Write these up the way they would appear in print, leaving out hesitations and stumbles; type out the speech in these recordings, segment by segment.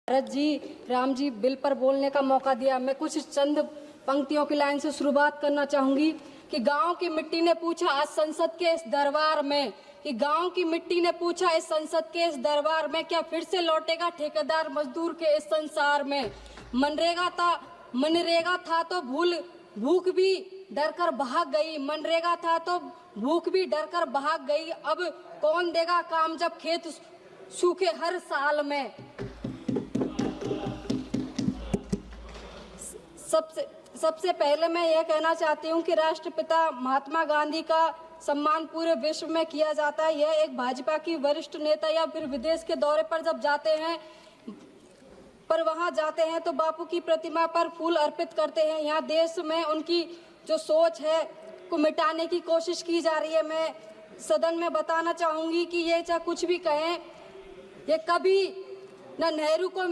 Bharat ji, Ram ji bill पर बोलने का मौका दिया। मैं कुछ चंद पंक्तियों की लाइन से शुरुआत करना चाहूंगी कि गांव की मिट्टी ने पूछा आज संसद के इस दरबार में, कि गांव की मिट्टी ने पूछा इस संसद के इस दरबार में, क्या फिर से लौटेगा ठेकेदार मजदूर के इस संसार में। मनरेगा था तो भूख भी डर कर भाग गई, मनरेगा था तो भूख भी डर कर भाग गई। अब कौन देगा काम जब खेत सूखे हर साल में। सबसे पहले मैं यह कहना चाहती हूँ कि राष्ट्रपिता महात्मा गांधी का सम्मान पूरे विश्व में किया जाता है। यह एक भाजपा की वरिष्ठ नेता या फिर विदेश के दौरे पर जब जाते हैं, पर वहां जाते हैं तो बापू की प्रतिमा पर फूल अर्पित करते हैं। यहाँ देश में उनकी जो सोच है को मिटाने की कोशिश की जा रही है। मैं सदन में बताना चाहूंगी कि ये चाहे कुछ भी कहें, ये कभी न नेहरू को,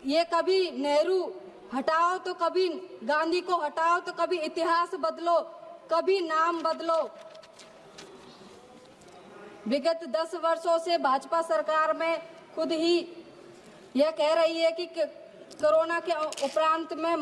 ये कभी नेहरू हटाओ तो कभी गांधी को हटाओ, तो कभी इतिहास बदलो, कभी नाम बदलो। विगत 10 वर्षों से भाजपा सरकार में खुद ही यह कह रही है कि कोरोना के उपरांत में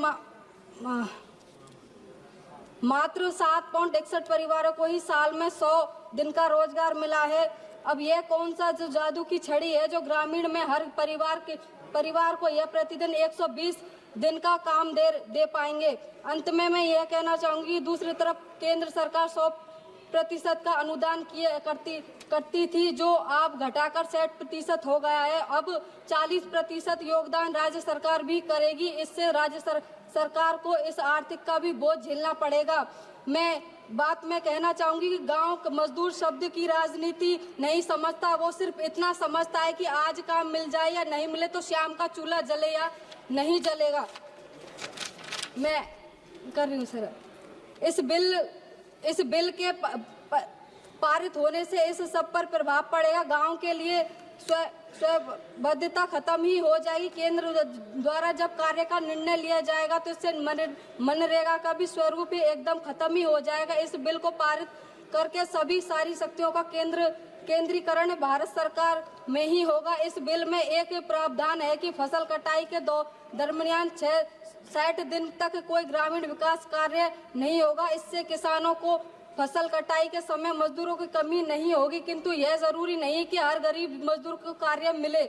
मात्र 7.61 परिवारों को ही साल में 100 दिन का रोजगार मिला है। अब यह कौन सा जो जादू की छड़ी है जो ग्रामीण में हर परिवार को यह प्रतिदिन 120 दिन का काम दे पाएंगे। अंत में मैं यह कहना चाहूंगी, दूसरी तरफ केंद्र सरकार 100% का अनुदान करती थी, जो अब घटाकर 60% हो गया है। अब 40% योगदान राज्य सरकार भी करेगी। इससे राज्य सरकार को इस आर्थिक का भी बोझ झेलना पड़ेगा। मैं कहना चाहूंगी कि गांव मजदूर शब्द की राजनीति नहीं समझता, वो सिर्फ इतना समझता है कि आज काम मिल जाए या नहीं मिले तो शाम का चूल्हा जले या नहीं जलेगा। मैं कर रही हूँ सर। इस बिल के पारित होने से इस सब पर प्रभाव पड़ेगा। गांव के लिए स्वबद्धता खत्म ही हो जाएगी। केंद्र द्वारा जब कार्य का निर्णय लिया जाएगा तो इससे मनरेगा का भी स्वरूप ही एकदम खत्म ही हो जाएगा। इस बिल को पारित करके सारी शक्तियों का केंद्रीकरण भारत सरकार में ही होगा। इस बिल में एक प्रावधान है कि फसल कटाई के दरमियान 60 दिन तक कोई ग्रामीण विकास कार्य नहीं होगा। इससे किसानों को फसल कटाई के समय मजदूरों की कमी नहीं होगी, किंतु यह जरूरी नहीं कि हर गरीब मजदूर को कार्य मिले।